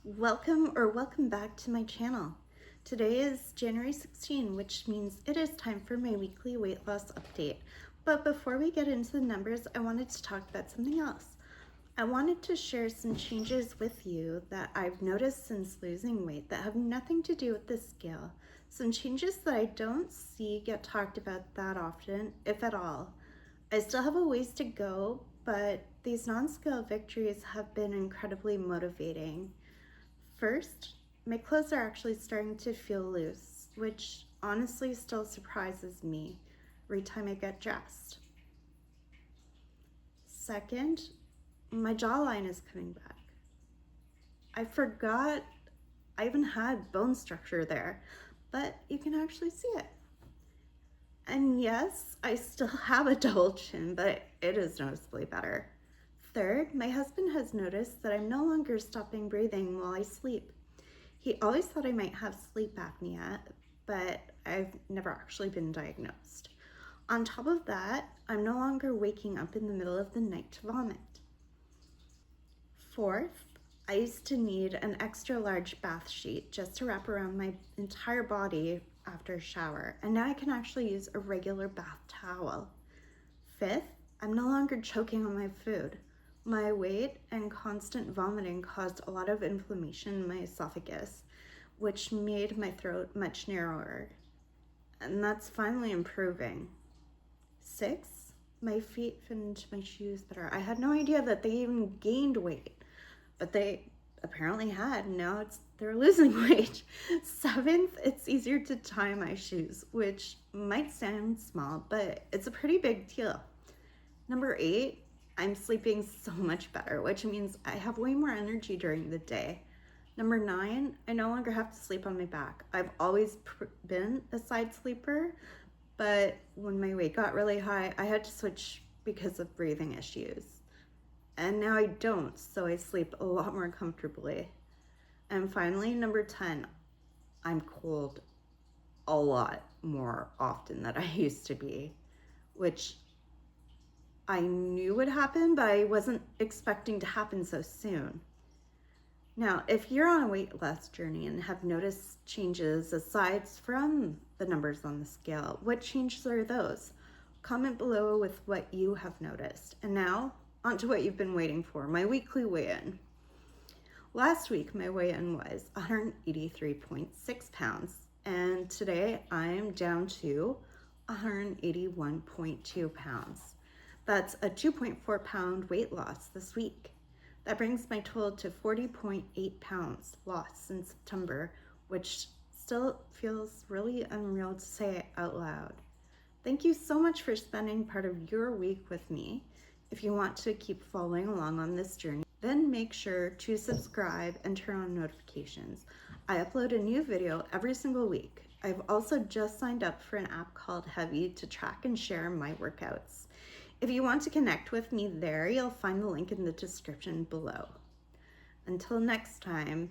Welcome back to my channel. Today is January 16, which means it is time for my weekly weight loss update. But before we get into the numbers, I wanted to talk about something else. I wanted to share some changes with you that I've noticed since losing weight that have nothing to do with the scale. Some changes that I don't see get talked about that often, if at all. I still have a ways to go, but these non-scale victories have been incredibly motivating. First, my clothes are actually starting to feel loose, which honestly still surprises me every time I get dressed. Second, my jawline is coming back. I forgot I even had bone structure there, but you can actually see it. And yes, I still have a double chin, but it is noticeably better. Third, my husband has noticed that I'm no longer stopping breathing while I sleep. He always thought I might have sleep apnea, but I've never actually been diagnosed. On top of that, I'm no longer waking up in the middle of the night to vomit. Fourth, I used to need an extra large bath sheet just to wrap around my entire body after a shower, and now I can actually use a regular bath towel. Fifth, I'm no longer choking on my food. My weight and constant vomiting caused a lot of inflammation in my esophagus, which made my throat much narrower. And that's finally improving. Six, my feet fit into my shoes better. I had no idea that they even gained weight, but they apparently had. Now they're losing weight. Seventh, it's easier to tie my shoes, which might sound small, but it's a pretty big deal. Number 8, I'm sleeping so much better, which means I have way more energy during the day. Number 9, I no longer have to sleep on my back. I've always been a side sleeper, but when my weight got really high, I had to switch because of breathing issues. And now I don't, so I sleep a lot more comfortably. And finally, number 10, I'm cold a lot more often than I used to be, which I knew would happen, but I wasn't expecting to happen so soon. Now, if you're on a weight loss journey and have noticed changes aside from the numbers on the scale, what changes are those? Comment below with what you have noticed. And now, on to what you've been waiting for, my weekly weigh-in. Last week, my weigh-in was 183.6 pounds, and today I'm down to 181.2 pounds. That's a 2.4 pound weight loss this week. That brings my total to 40.8 pounds lost since September, which still feels really unreal to say out loud. Thank you so much for spending part of your week with me. If you want to keep following along on this journey, then make sure to subscribe and turn on notifications. I upload a new video every single week. I've also just signed up for an app called Heavy to track and share my workouts. If you want to connect with me there, you'll find the link in the description below. Until next time,